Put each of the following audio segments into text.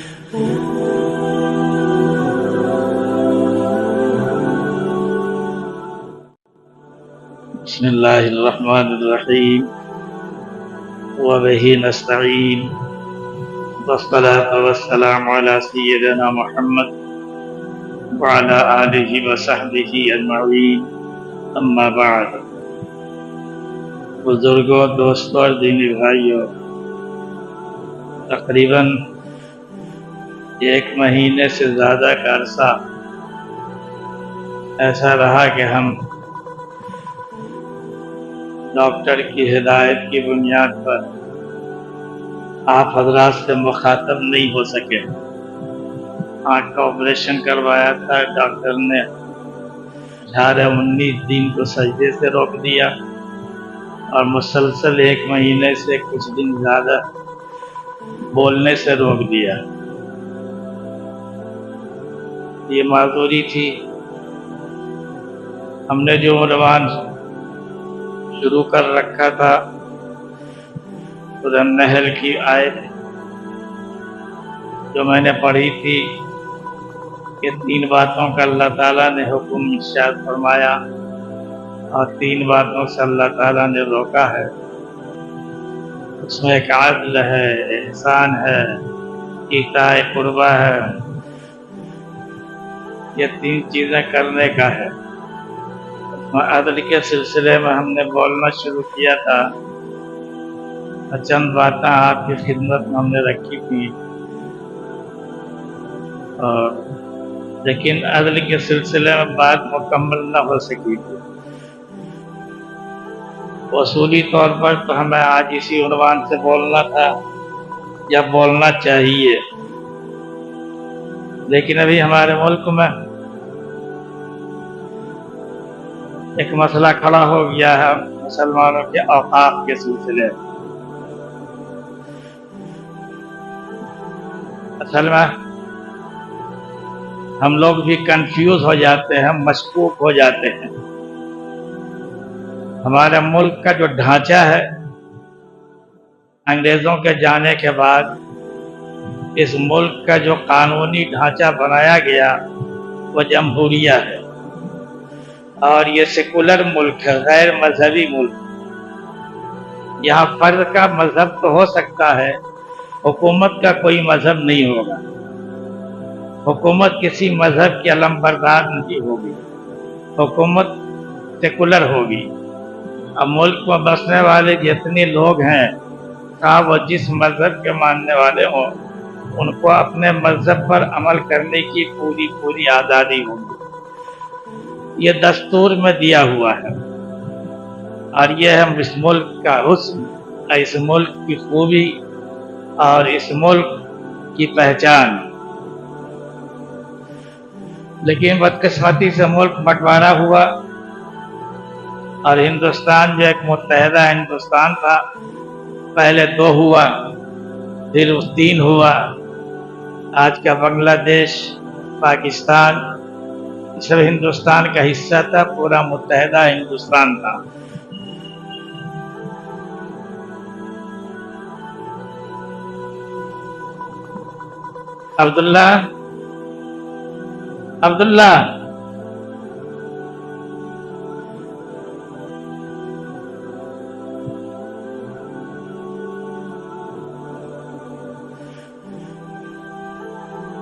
بسم اللہ الرحمن الرحیم وبہ نستعین والصلاة والسلام علی سیدنا محمد وعلی آلہ وصحبہ اجمعین، اما بعد۔ بزرگوں، دوستوں اور دینی بھائیوں، تقریباً 1 مہینے سے زیادہ کا عرصہ ایسا رہا کہ ہم ڈاکٹر کی ہدایت کی بنیاد پر آپ حضرات سے مخاطب نہیں ہو سکے۔ آنکھ کا آپریشن کروایا تھا، ڈاکٹر نے 19 دن کو سجدے سے روک دیا اور مسلسل 1 مہینے سے کچھ دن زیادہ بولنے سے روک دیا۔ یہ معذوری تھی۔ ہم نے جو عنوان شروع کر رکھا تھا سورۃ النحل کی آیت جو میں نے پڑھی تھی کہ 3 باتوں کا اللہ تعالیٰ نے حکم ارشاد فرمایا اور 3 باتوں سے اللہ تعالیٰ نے روکا ہے۔ اس میں ایک عدل ہے، احسان ہے، ایتاء قربہ ہے۔ یہ 3 چیزیں کرنے کا ہے۔ عدل کے سلسلے میں ہم نے بولنا شروع کیا تھا، چند باتیں آپ کی خدمت میں ہم نے رکھی تھی، لیکن عدل کے سلسلے میں بات مکمل نہ ہو سکی تھی۔ اصولی طور پر تو ہمیں آج اسی عنوان سے بولنا تھا یا بولنا چاہیے، لیکن ابھی ہمارے ملک میں ایک مسئلہ کھڑا ہو گیا ہے مسلمانوں کے اوقاف کے سلسلے میں۔ اصل میں ہم لوگ بھی کنفیوز ہو جاتے ہیں، مشکوک ہو جاتے ہیں۔ ہمارے ملک کا جو ڈھانچہ ہے انگریزوں کے جانے کے بعد اس ملک کا جو قانونی ڈھانچہ بنایا گیا وہ جمہوریہ ہے، اور یہ سیکولر ملک ہے، غیر مذہبی ملک۔ یہاں فرد کا مذہب تو ہو سکتا ہے، حکومت کا کوئی مذہب نہیں ہوگا۔ حکومت کسی مذہب کی علم بردار نہیں ہوگی، حکومت سیکولر ہوگی۔ اب ملک میں بسنے والے جتنے لوگ ہیں، خواہ وہ جس مذہب کے ماننے والے ہوں، ان کو اپنے مذہب پر عمل کرنے کی پوری آزادی ہوگی۔ یہ دستور میں دیا ہوا ہے، اور یہ ہے اس ملک کا حسن، اس ملک کی خوبی اور اس ملک کی پہچان۔ لیکن بدقسمتی سے ملک بٹوارا ہوا، اور ہندوستان جو ایک متحدہ ہندوستان تھا، پہلے 2 ہوا، پھر 3 ہوا۔ آج کا بنگلہ دیش، پاکستان، سب ہندوستان کا حصہ تھا، پورا متحدہ ہندوستان تھا۔ عبداللہ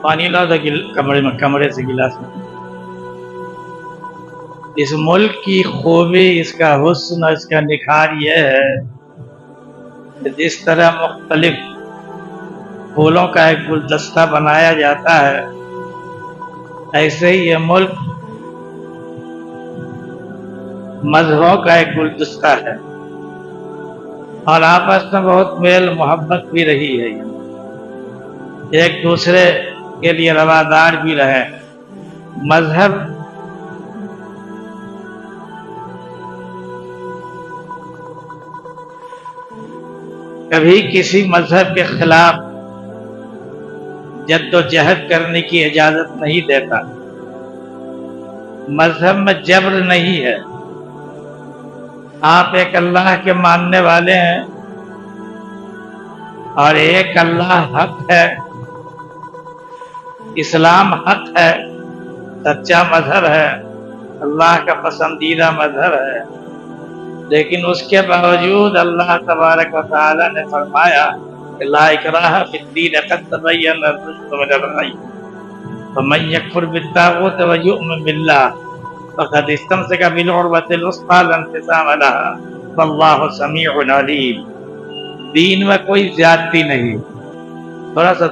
پانی لا دو کمرے سے گلاس میں۔ اس ملک کی خوبی، اس کا حسن، اس کا نکھار یہ ہے کہ جس طرح مختلف پھولوں کا ایک گلدستہ بنایا جاتا ہے، ایسے ہی یہ ملک مذہبوں کا ایک گلدستہ ہے، اور آپس میں بہت میل محبت بھی رہی ہے، ایک دوسرے کے لیے روادار بھی رہے۔ مذہب کبھی کسی مذہب کے خلاف جد و جہد کرنے کی اجازت نہیں دیتا۔ مذہب میں جبر نہیں ہے۔ آپ ایک اللہ کے ماننے والے ہیں اور ایک اللہ حق ہے، اسلام حق ہے، سچا مذہب ہے، اللہ کا پسندیدہ مذہب ہے، لیکن اس کے باوجود اللہ تبارک و تعالی نے فرمایا کہ لا اکراہ فی الدین قد تبین الرشد من الغی فمن یکفر بالطاغوت ویؤمن باللہ فقد استمسک بالعروۃ الوثقی لا انفصام لها واللہ سمیع علیم۔ دین میں کوئی زیادتی نہیں، تھوڑا سا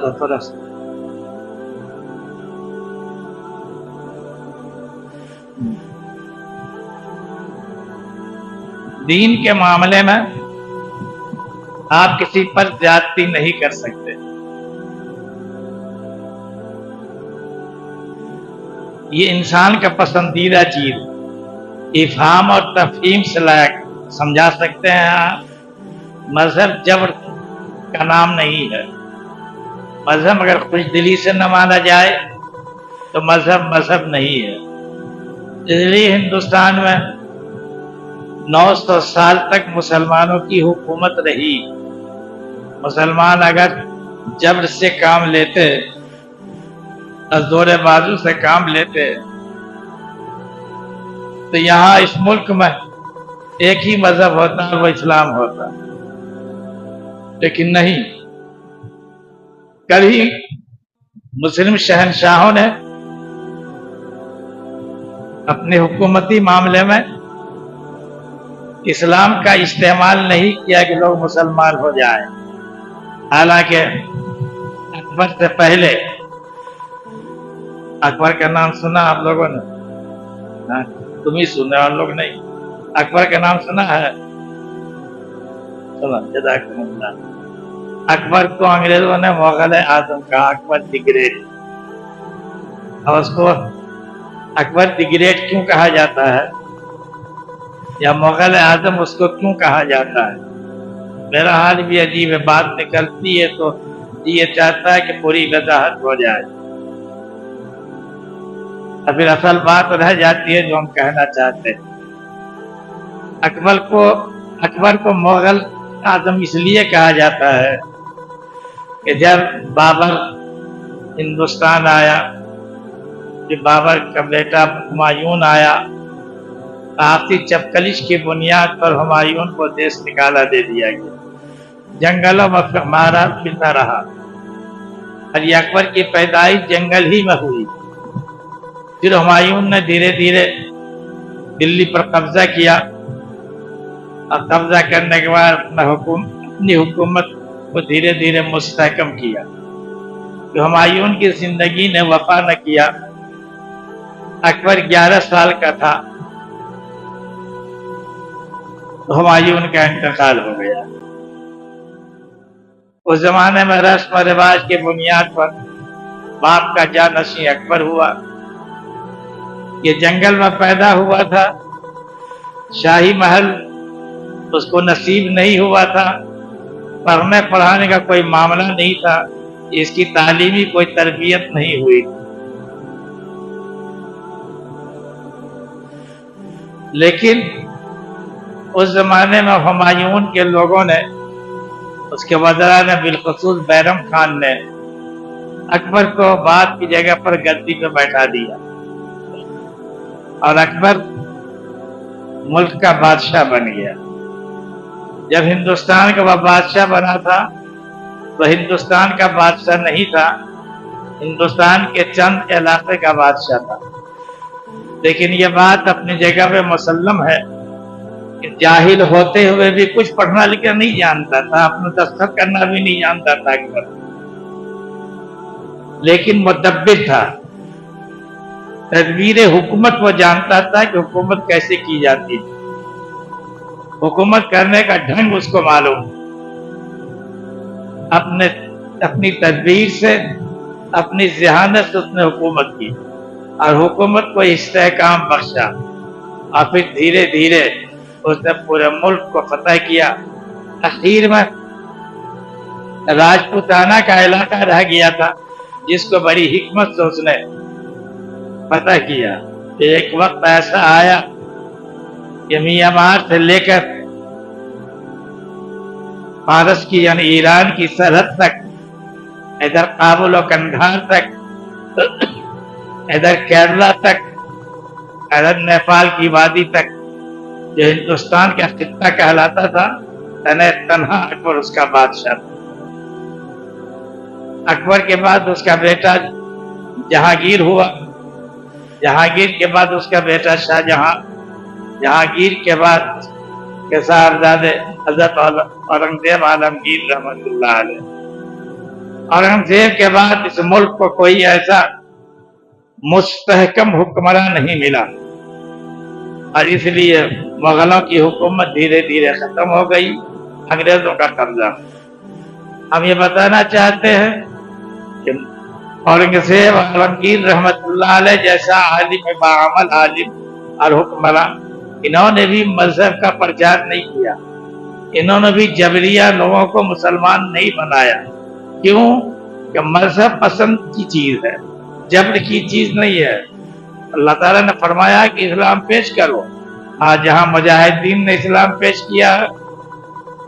دین کے معاملے میں آپ کسی پر زیادتی نہیں کر سکتے۔ یہ انسان کا پسندیدہ چیز، افہام اور تفہیم سے لائق سمجھا سکتے ہیں آپ۔ مذہب جبر کا نام نہیں ہے۔ مذہب اگر خوش دلی سے نہ مانا جائے تو مذہب نہیں ہے۔ اس لیے ہندوستان میں 900 سال تک مسلمانوں کی حکومت رہی۔ مسلمان اگر جبر سے کام لیتے، زور بازو سے کام لیتے، تو یہاں اس ملک میں ایک ہی مذہب ہوتا ہے، وہ اسلام ہوتا، لیکن نہیں۔ کل ہی مسلم شہنشاہوں نے اپنے حکومتی معاملے میں اسلام کا استعمال نہیں کیا کہ لوگ مسلمان ہو جائیں، حالانکہ اکبر سے پہلے، اکبر کا نام سنا آپ لوگوں نے؟ تم ہی سنے اور لوگ نہیں۔ اکبر کا نام سنا ہے؟ سنا، جزاکم اللہ۔ اکبر کو انگریزوں نے مغل اعظم کہا، اکبر دی گریٹ، اور اس کو اکبر دی گریٹ کیوں کہا جاتا ہے یا مغل اعظم اس کو کیوں کہا جاتا ہے؟ میرا حال بھی عجیب ہے، بات نکلتی ہے تو یہ چاہتا ہے کہ پوری وضاحت ہو جائے، اور پھر اصل بات رہ جاتی ہے جو ہم کہنا چاہتے ہیں۔ اکبر کو مغل اعظم اس لیے کہا جاتا ہے کہ جب بابر ہندوستان آیا، جب بابر کا بیٹا ہمایون آیا، آپسی چپکلش کی بنیاد پر ہمایون کو دیش نکالا دے دیا گیا، جنگلوں میں مارا پھرتا رہا، اور یہ اکبر کی پیدائش جنگل ہی میں ہوئی۔ پھر ہمایون نے دھیرے دھیرے دلی پر قبضہ کیا، اور قبضہ کرنے کے بعد اپنی حکومت کو دھیرے دھیرے مستحکم کیا۔ کہ ہمایون کی زندگی نے وفا نہ کیا۔ اکبر 11 سال کا تھا تو ہمایون کا انتقال ہو گیا۔ اس زمانے میں رسم و رواج کے بنیاد پر باپ کا جانشین اکبر ہوا۔ یہ جنگل میں پیدا ہوا تھا، شاہی محل اس کو نصیب نہیں ہوا تھا، پڑھنے پڑھانے کا کوئی معاملہ نہیں تھا، اس کی تعلیمی کوئی تربیت نہیں ہوئی، لیکن اس زمانے میں ہمایون کے لوگوں نے، اس کے وزراء نے، بالخصوص بیرم خان نے اکبر کو بات کی جگہ پر گدی پہ بیٹھا دیا، اور اکبر ملک کا بادشاہ بن گیا۔ جب ہندوستان کا وہ بادشاہ بنا تھا تو ہندوستان کا بادشاہ نہیں تھا، ہندوستان کے چند علاقے کا بادشاہ تھا۔ لیکن یہ بات اپنی جگہ پہ مسلم ہے کہ جاہل ہوتے ہوئے بھی کچھ پڑھنا لکھنا نہیں جانتا تھا، اپنا دستخط کرنا بھی نہیں جانتا تھا اکبر، لیکن مدبر تھا، تدبیر حکومت وہ جانتا تھا کہ حکومت کیسے کی جاتی ہے، حکومت کرنے کا ڈھنگ اس کو معلوم، اپنی تدبیر سے، اپنی ذہانت سے اس نے حکومت کی، اور حکومت کو استحکام بخشا، اور پھر دھیرے دھیرے اس نے پورے ملک کو فتح کیا۔ اخیر میں راجپوتانہ کا علاقہ رہ گیا تھا جس کو بڑی حکمت سے اس نے فتح کیا۔ ایک وقت ایسا آیا کہ میانمار سے لے کر فارس کی یعنی ایران کی سرحد تک، ادھر کابل و قندھار تک ادھر کیرلا تک، ادھر نیپال کی وادی تک، جو ہندوستان کا خطہ کہلاتا تھا، تنہا اکبر اس کا بادشاہ تھا۔ اکبر کے بعد اس کا بیٹا جہانگیر ہوا، جہانگیر کے بعد اس کا بیٹا شاہجہاں، جہانگیر کے بعد کے صاحبزادے حضرت اورنگزیب عالمگیر رحمۃ اللہ علیہ۔ اورنگزیب کے بعد اس ملک کو کوئی ایسا مستحکم حکمراں نہیں ملا، اور اس لیے مغلوں کی حکومت دھیرے دھیرے ختم ہو گئی، انگریزوں کا قبضہ۔ ہم یہ بتانا چاہتے ہیں کہ اورنگزیب عالمگیر رحمت اللہ علیہ جیسا عالم باعمل عالم اور حکمراں، انہوں نے بھی مذہب کا پرچار نہیں کیا، انہوں نے بھی جبریہ لوگوں کو مسلمان نہیں بنایا۔ کیوں؟ کہ مذہب پسند کی چیز ہے، جبر کی چیز نہیں ہے۔ اللہ تعالیٰ نے فرمایا کہ اسلام پیش کرو، جہاں مجاہدین نے اسلام پیش کیا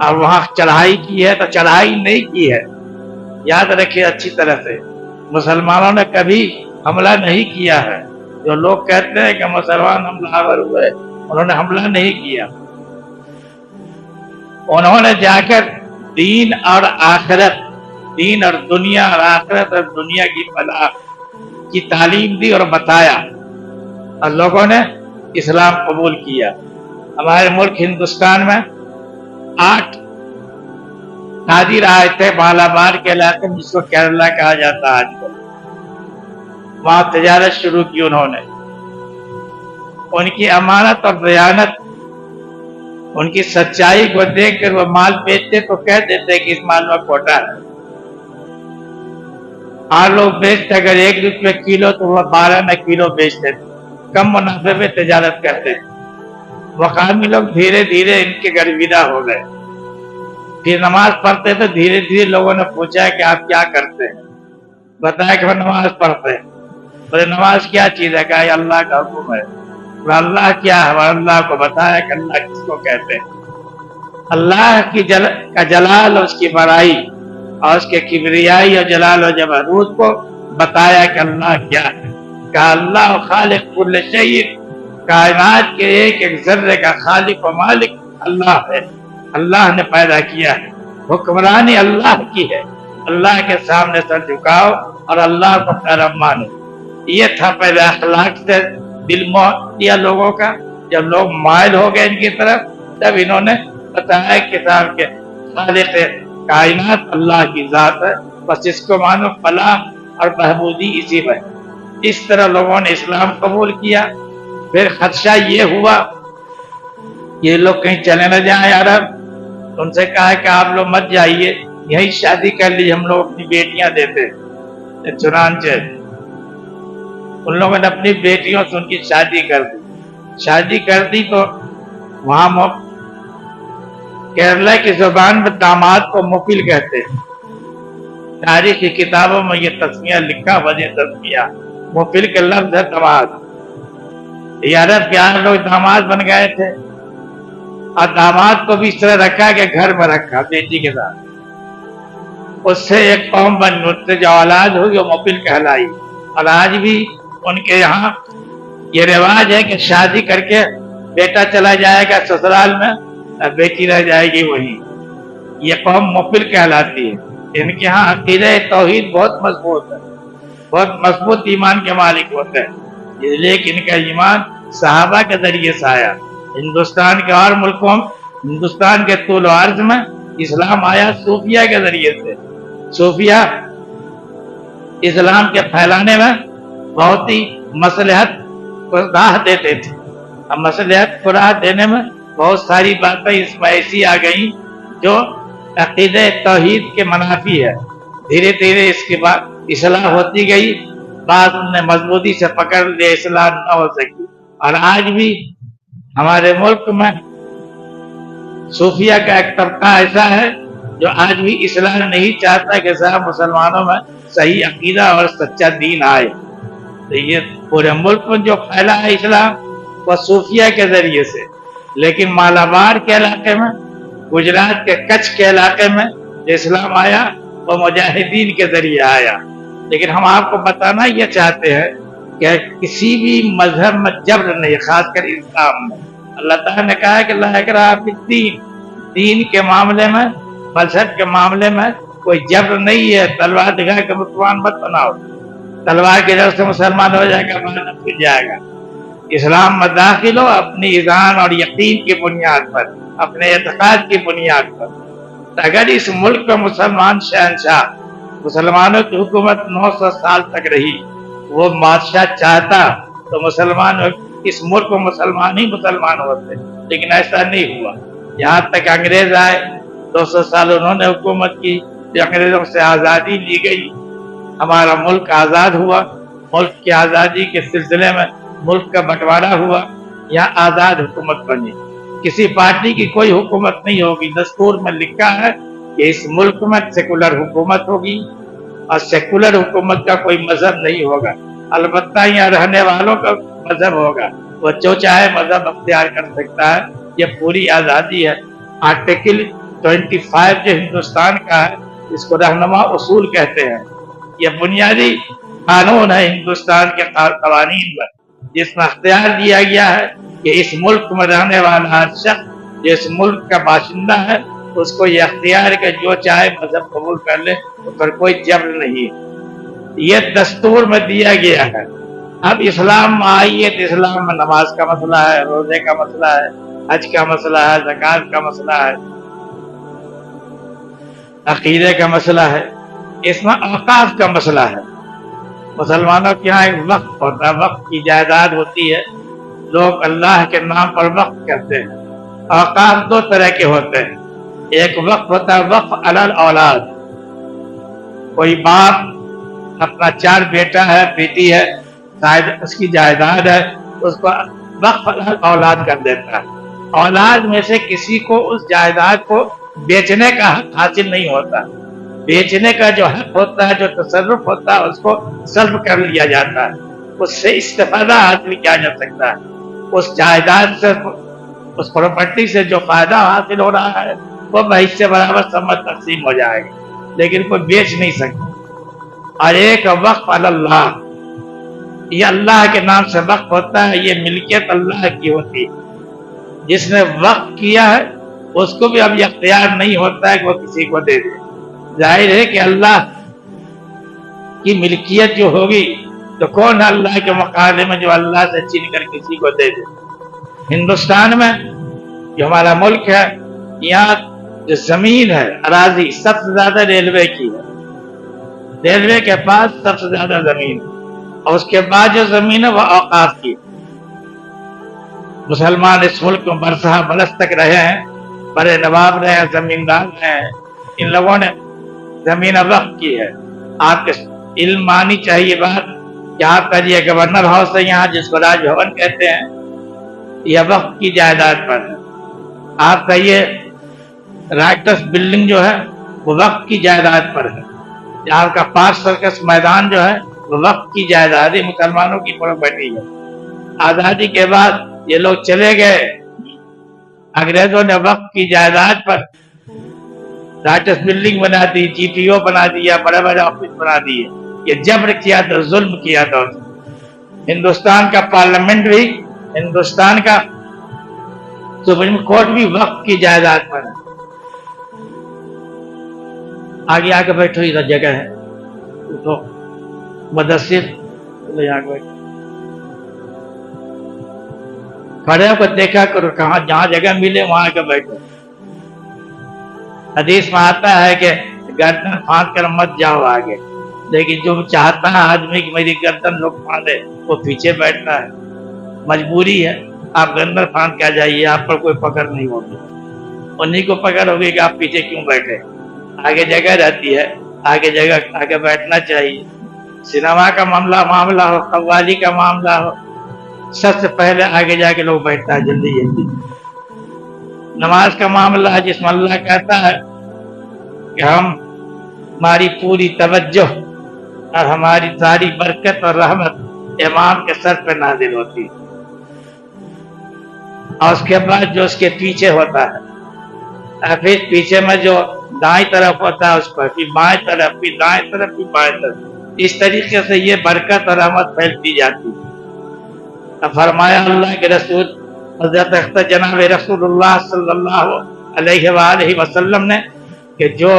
اور وہاں چڑھائی کی ہے تو چڑھائی نہیں کی ہے۔ یاد رکھیں اچھی طرح سے، مسلمانوں نے کبھی حملہ نہیں کیا ہے۔ جو لوگ کہتے ہیں کہ مسلمان حملہ آور ہوئے، انہوں نے حملہ نہیں کیا، انہوں نے جا کر دین اور آخرت، دین اور دنیا اور آخرت اور دنیا کی فلاح کی تعلیم دی اور بتایا، اور لوگوں نے اسلام قبول کیا۔ ہمارے ملک ہندوستان میں 8 تاجر آئے تھے مالابار کے علاقے میں، جس کو کیرلا کہا جاتا ہے آج کل، وہاں تجارت شروع کی انہوں نے۔ ان کی امانت اور دیانت، ان کی سچائی کو دیکھ کر وہ مال بیچتے تو کہہ دیتے کہ اس مال میں کھوٹا ہے۔ اور لوگ بیچتے اگر 1 روپے کلو تو وہ 12 کلو بیچتے تھے، کم منافع میں تجارت کرتے تھے۔ مقامی لوگ دھیرے دھیرے ان کے گرویدہ ہو گئے، پھر نماز پڑھتے تو دھیرے دھیرے لوگوں نے پوچھا کہ آپ کیا کرتے ہیں؟ بتایا کہ وہ نماز پڑھتے ہیں۔ بولے نماز کیا چیز ہے؟ کہا یہ اللہ کا حکم ہے۔ اللہ کیا ہے؟ اللہ کو بتایا کہ اللہ کس کو کہتے ہیں۔ اللہ کی کا جلال اور اس کی بڑائی اور اس کے کبریائی اور جلال و جبروت کو بتایا کہ اللہ کیا ہے۔ کہا اللہ خالق کل شیء، کائنات کے ایک ایک ذرے کا خالق و مالک اللہ ہے، اللہ نے پیدا کیا ہے، حکمرانی اللہ کی ہے، اللہ کے سامنے سر جھکاؤ اور اللہ کو پیرا مانو۔ یہ تھا پہلے اخلاق سے دل موہ دیا لوگوں کا۔ جب لوگ مائل ہو گئے ان کی طرف، تب انہوں نے بتایا کتاب کے خالق کائنات اللہ کی ذات ہے، بس اس کو مانو، فلاح اور بہبودی اسی میں۔ اس طرح لوگوں نے اسلام قبول کیا۔ پھر خدشہ یہ ہوا یہ لوگ کہیں چلے نہ جائیں عرب، ان سے کہا کہ آپ لوگ مت جائیے، یہی شادی کر لی، ہم لوگ اپنی بیٹیاں دیتے۔ چنانچہ ان لوگوں نے اپنی بیٹیوں سے ان کی شادی کر دی۔ شادی کر دی تو وہاں کیرلا کی زبان میں داماد کو مفل کہتے ہیں۔ تاریخ کی کتابوں میں یہ تسمیہ لکھا، وجہ تسمیہ مفل کا لفظ ہے داماد۔ یہ عرب کے آن لوگ داماد بن گئے تھے، اور داماد کو بھی اس طرح رکھا کہ گھر میں رکھا بیٹی کے ساتھ۔ اس سے ایک قوم بن، اس سے جو اولاد ہوئی وہ مفل کہلائی۔ اور آج بھی ان کے یہاں یہ رواج ہے کہ شادی کر کے بیٹا چلا جائے گا سسرال میں اور بیٹی رہ جائے گی وہیں۔ یہ قوم مفل کہلاتی ہے۔ ان کے ہاں عقیدہ توحید بہت مضبوط ہے، بہت مضبوط ایمان کے مالک ہوتے ہیں، اس لیے کہ ان کا ایمان صحابہ کے ذریعے سے آیا۔ ہندوستان کے اور ملکوں، ہندوستان کے طول و عرض میں اسلام آیا صوفیہ کے ذریعے سے۔ صوفیہ اسلام کے پھیلانے میں بہت ہی مصلحت کو راہ دیتے تھے، اور مصلحت کو راہ دینے میں بہت ساری باتیں اس میں ایسی آ گئیں جو عقیدہ توحید کے منافی ہے۔ دھیرے دھیرے اس کے بعد اصلاح ہوتی گئی، بعد نے مضبوطی سے پکڑ لیا، اصلاح نہ ہو سکی۔ اور آج بھی ہمارے ملک میں صوفیہ کا ایک طبقہ ایسا ہے جو آج بھی اصلاح نہیں چاہتا کہ صاحب مسلمانوں میں صحیح عقیدہ اور سچا دین آئے۔ تو یہ پورے ملک میں جو پھیلا ہے اسلام وہ صوفیہ کے ذریعے سے، لیکن مالابار کے علاقے میں، گجرات کے کچھ کے علاقے میں جو اسلام آیا وہ مجاہدین کے ذریعے آیا۔ لیکن ہم آپ کو بتانا یہ چاہتے ہیں کہ کسی بھی مذہب میں جبر نہیں، خاص کر اسلام میں۔ اللہ تعالیٰ نے کہا ہے کہ لا اکراہ فی الدین، دین کے معاملے میں، مذہب کے معاملے میں کوئی جبر نہیں ہے۔ تلوار دکھا کے مسلمان مت بناؤ، تلوار کی طرف سے مسلمان ہو جائے گا، مذہب کھل جائے گا۔ اسلام میں داخل ہو اپنی ایمان اور یقین کی بنیاد پر، اپنے اعتقاد کی بنیاد پر۔ اگر اس ملک کا مسلمان شہنشاہ، مسلمانوں کی حکومت 900 سال تک رہی، وہ بادشاہ چاہتا تو مسلمان اس ملک میں مسلمان ہی مسلمان ہوتے، لیکن ایسا نہیں ہوا۔ یہاں تک انگریز آئے، 200 سال انہوں نے حکومت کی، پھر انگریزوں سے آزادی لی گئی، ہمارا ملک آزاد ہوا۔ ملک کی آزادی کے سلسلے میں ملک کا بٹوارا ہوا، یہاں آزاد حکومت بنی۔ کسی پارٹی کی کوئی حکومت نہیں ہوگی، دستور میں لکھا ہے کہ اس ملک میں سیکولر حکومت ہوگی، اور سیکولر حکومت کا کوئی مذہب نہیں ہوگا۔ البتہ یہاں رہنے والوں کا مذہب ہوگا، وہ جو چاہے مذہب اختیار کر سکتا ہے، یہ پوری آزادی ہے۔ آرٹیکل 25 جو ہندوستان کا ہے، اس کو رہنما اصول کہتے ہیں۔ یہ بنیادی قانون ہے ہندوستان کے قوانین میں، جس میں اختیار دیا گیا ہے کہ اس ملک میں رہنے والا ہر شخص جو اس ملک کا باشندہ ہے، اس کو یہ اختیار کہ جو چاہے مذہب قبول کر لے، اس پر کوئی جبر نہیں ہے۔ یہ دستور میں دیا گیا ہے۔ اب اسلام میں آئیے تو اسلام میں نماز کا مسئلہ ہے، روزے کا مسئلہ ہے، حج کا مسئلہ ہے، زکوٰۃ کا مسئلہ ہے، عقیدے کا مسئلہ ہے، اس میں اوقاف کا مسئلہ ہے۔ مسلمانوں کے یہاں ایک وقف ہوتا ہے، وقف کی جائیداد ہوتی ہے، لوگ اللہ کے نام پر وقف کرتے ہیں۔ اوقاف 2 طرح کے ہوتے ہیں، ایک وقف ہوتا ہے وقف علی الاولاد، کوئی باپ اپنا 4 بیٹا ہے، بیٹی ہے، شاید اس کی جائیداد ہے، اس کو وقف علی الاولاد کر دیتا ہے۔ اولاد میں سے کسی کو اس جائیداد کو بیچنے کا حق حاصل نہیں ہوتا، بیچنے کا جو حق ہوتا ہے، جو تصرف ہوتا ہے، اس کو سلب کر لیا جاتا ہے، اس سے استفادہ حاصل کیا جا سکتا ہے۔ اس جائیداد سے، اس پراپرٹی سے جو فائدہ حاصل ہو رہا ہے، وہ بحث برابر سمجھ تقسیم ہو جائے گا، لیکن کوئی بیچ نہیں سکتا۔ اور ایک وقف علی اللہ، یہ اللہ کے نام سے وقف ہوتا ہے، یہ ملکیت اللہ کی ہوتی ہے۔ جس نے وقف کیا ہے اس کو بھی اب یہ اختیار نہیں ہوتا ہے کہ وہ کسی کو دے دے۔ ظاہر ہے کہ اللہ کی ملکیت جو ہوگی تو کون ہے اللہ کے مقابلے میں جو اللہ سے چھین کر کسی کو دے دے۔ ہندوستان میں جو ہمارا ملک ہے، یہاں جو زمین ہے، اراضی، سب سے زیادہ ریلوے کی ہے، ریلوے کے پاس سب سے زیادہ زمین ہے، اور اس کے بعد جو زمین ہے وہ اوقاف کی۔ مسلمان اس ملک میں برسہ برس تک رہے ہیں، بڑے نواب رہے ہیں، زمیندار رہے ہیں، ان لوگوں نے زمین وقف کی ہے۔ آپ کے علم آنی چاہیے بات کہ آپ کا یہ گورنر ہاؤس ہے یہاں، جس کو راج بھون کہتے ہیں، یہ وقف کی جائیداد پر ہے۔ آپ کا یہ رائٹرس بلڈنگ جو ہے وہ وقف کی جائیداد پر ہے۔ آپ کا پارک سرکس میدان جو ہے وہ وقف کی جائیداد ہے، مسلمانوں کی پراپرٹی ہے۔ آزادی کے بعد یہ لوگ چلے گئے، انگریزوں نے وقف کی جائیداد پر رائٹرس بلڈنگ بنا دی، جی پی او بنا دیا، بڑے بڑے آفس بنا دیے۔ یہ جبر کیا تھا، ظلم کیا تھا۔ ہندوستان کا پارلیمنٹ بھی، ہندوستان کا سپریم کورٹ بھی وقف کی جائیداد پر ہے۔ آگے آ کے بیٹھو، ادھر جگہ ہے، تو مدثر کھڑے ہو کر دیکھا کرو، کہاں جہاں جگہ ملے وہاں آ کے بیٹھو۔ حدیث میں آتا ہے کہ گردن پھاند کر مت جاؤ آگے، لیکن جو چاہتا ہے آدمی کہ میری گردن لوگ پھاندے، وہ پیچھے بیٹھتا ہے۔ مجبوری ہے، آپ گردن پھاند کے آ جائیے، آپ پر کوئی پکڑ نہیں ہوگی، انہیں کو پکڑ ہوگی کہ آپ پیچھے کیوں بیٹھے۔ آگے جگہ رہتی ہے، آگے جگہ آگے بیٹھنا چاہیے۔ سنیما کا معاملہ ہو، قوالی کا معاملہ ہو، سب سے پہلے آگے جا کے لوگ بیٹھتا ہے جلدی جلدی۔ نماز کا معاملہ ہے جس میں اللہ کہتا ہے کہ ہماری پوری توجہ اور ہماری ساری برکت اور رحمت امام کے سر پہ نازل ہوتی ہے، اور اس کے بعد جو اس کے پیچھے ہوتا ہے، اور پھر پیچھے میں جو دائیں طرف ہوتا ہے اس پر، پھر بائیں طرف، پھر دائیں طرف، پھر بائیں طرف، اس طریقے سے یہ برکت اور رحمت پھیلتی جاتی. اب فرمایا اللہ کے رسول حضرت جناب رسول اللہ صلی اللہ علیہ وآلہ وسلم نے کہ جو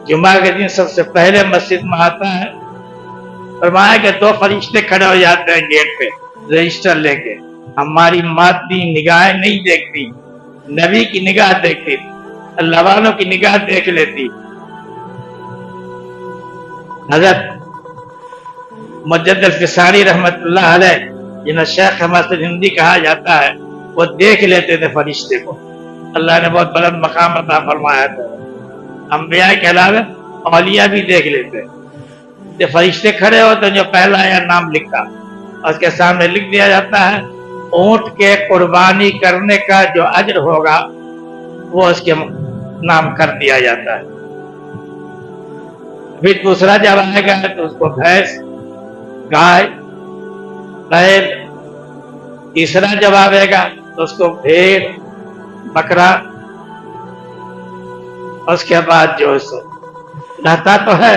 جمعہ کے دن سب سے پہلے مسجد میں آتا ہے، فرمایا کہ 2 فرشتے کھڑے ہو جاتے ہیں گیٹ پہ رجسٹر لے کے. ہماری مادی نگاہیں نہیں دیکھتی، نبی کی نگاہ دیکھتی، اللہ والوں کی نگاہ دیکھ لیتی. حضرت مجدد الفسانی رحمت اللہ علیہ جنہیں شیخ حماسد ہندی کہا جاتا ہے، وہ دیکھ لیتے تھے فرشتے کو. اللہ نے بہت بلند مقام عطا فرمایا تھا. انبیاء کے علاوہ اولیاء بھی دیکھ لیتے. جو فرشتے کھڑے ہوتے ہیں، جو پہلا یا نام لکھا اس کے سامنے لکھ دیا جاتا ہے اونٹ کے قربانی کرنے کا جو اجر ہوگا وہ اس کے نام کر دیا جاتا ہے. پھر دوسرا جب آئے گا تو اس کو بھینس، گائے، بیل. تیسرا جب آئے گا تو اس کو بھیڑ، بکرا. اس کے بعد جو رہتا تو ہے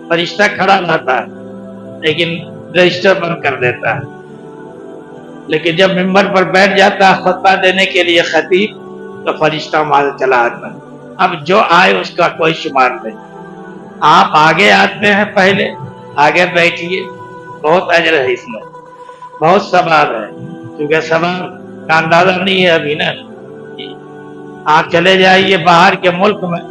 فرشتہ کھڑا رہتا ہے لیکن رجسٹر بند کر دیتا ہے. لیکن جب ممبر پر بیٹھ جاتا ہے خطبہ دینے کے لیے خطیب تو فرشتہ وہاں سے چلا آتا ہے. اب جو آئے اس کا کوئی شمار نہیں. آپ آگے آتے ہیں، پہلے آگے بیٹھیے، بہت اجر ہے اس میں، بہت ثواب ہے. کیونکہ ثواب کا اندازہ نہیں ہے ابھی نا. آپ چلے جائیے باہر کے ملک میں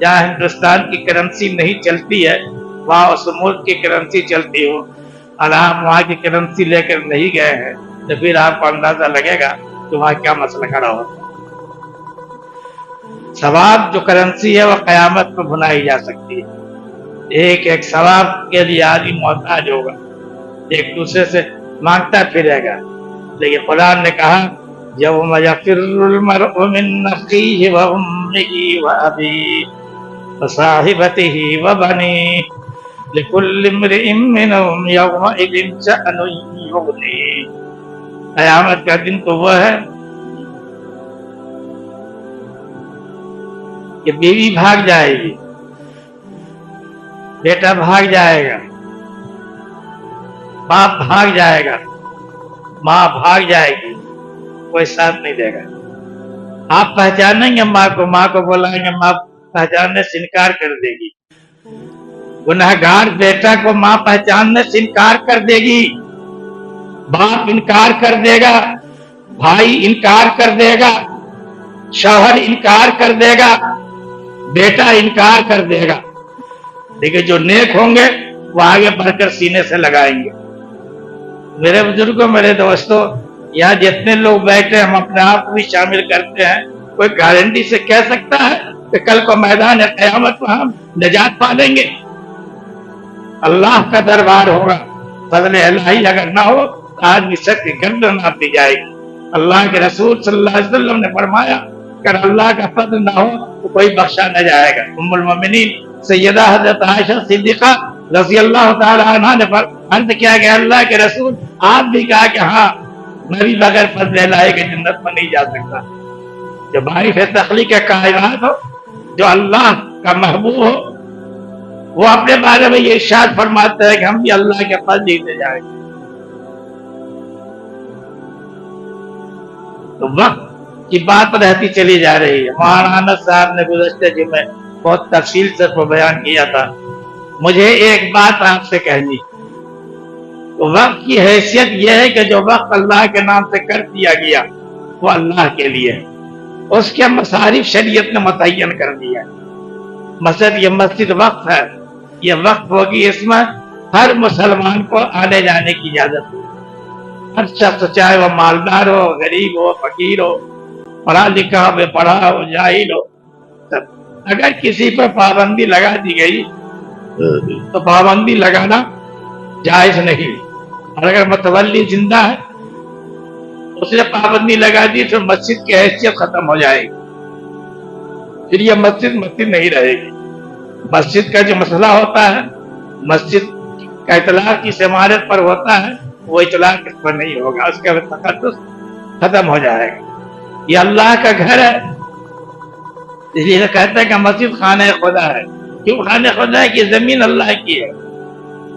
جہاں ہندوستان کی کرنسی نہیں چلتی ہے، وہاں اس ملک کی کرنسی چلتی ہو اور آپ وہاں کی کرنسی لے کر نہیں گئے ہیں تو پھر آپ کو اندازہ لگے گا کہ وہاں کیا مسئلہ کھڑا ہوتا ہے. ثواب جو کرنسی ہے وہ قیامت میں بنائی جا سکتی ہے. ایک ایک ثواب کے لیے آدمی محتاج ہوگا، ایک دوسرے سے مانگتا پھرے گا. لیکن قرآن نے کہا یوم یفر المرء من اخیہ وامہ وابیہ وصاحبتہ وبنیہ لکل امرئ منہم یومئذ شأن یغنیہ. قیامت کا دن تو وہ ہے کہ بیوی بھاگ جائے گی، بیٹا بھاگ جائے گا، باپ بھاگ جائے گا، ماں بھاگ جائے گی، کوئی ساتھ نہیں دے گا. آپ پہچانیں گے ماں کو بلائیں گے، ماں پہچاننے سے انکار کر دے گی. گنہگار بیٹا کو ماں پہچاننے سے انکار کر دے گی، باپ انکار کر دے گا، بھائی انکار کر دے گا، شوہر انکار کر دے گا، بیٹا انکار کر دے گا. لیکن جو نیک ہوں گے وہ آگے بڑھ کر سینے سے لگائیں گے. میرے بزرگوں، میرے دوستوں، یہاں جتنے لوگ بیٹھے ہم اپنے آپ کو بھی شامل کرتے ہیں. کوئی گارنٹی سے کہہ سکتا ہے کہ کل کو میدان قیامت میں ہم نجات پا لیں گے؟ اللہ کا دربار ہوگا، فضل الہی اگر نہ ہو تو آدمی سب کی گردن ناپی جائے گی. اللہ کے رسول صلی اللہ علیہ وسلم نے فرمایا اگر اللہ کا فضل نہ ہو تو کوئی بخشا نہ جائے گا. ام المؤمنین سیدہ حضرت عائشہ صدیقہ رضی اللہ تعالی عنہا نے عرض کیا کہ اللہ کے رسول آپ بھی کہا کہ ہاں میں بھی بغیر فضل الہی کے جنت میں نہیں جا سکتا. جو باعث تخلیق کائنات ہو، جو اللہ کا محبوب ہو، وہ اپنے بارے میں یہ ارشاد فرماتا ہے کہ ہم بھی اللہ کے فضل ہی سے جائیں گے. تو وقت کی بات رہتی چلی جا رہی ہے. مولانا انس صاحب نے گزشتہ جمعے بہت تفصیل سے بیان کیا تھا. مجھے ایک بات آپ سے کہنی، تو وقت کی حیثیت یہ ہے کہ جو وقت اللہ کے نام سے کر دیا گیا وہ اللہ کے لیے، اس کے مصارف شریعت نے متعین کر دیا. مثلا یہ مسجد وقف ہے، یہ وقف ہوگی، اس میں ہر مسلمان کو آنے جانے کی اجازت ہے. ہر شخص چاہے وہ مالدار ہو، غریب ہو، فقیر ہو، پڑھا لکھا ہو، بے پڑھا ہو، جاہل ہو. اگر کسی پر پابندی لگا دی گئی تو پابندی لگانا جائز نہیں. اور اگر متولی زندہ ہے اس نے پابندی لگا دی تو مسجد کی حیثیت ختم ہو جائے گی، پھر یہ مسجد نہیں رہے گی. مسجد کا جو مسئلہ ہوتا ہے، مسجد کا اطلاق کس عمارت پر ہوتا ہے وہ اطلاق اس پر نہیں ہوگا، اس کا تقدس ختم ہو جائے گا. یہ اللہ کا گھر ہے، اس لیے کہتے ہیں کہ مسجد خانہ خدا ہے. کیوں خانہ خدا ہے؟ کہ زمین اللہ کی ہے.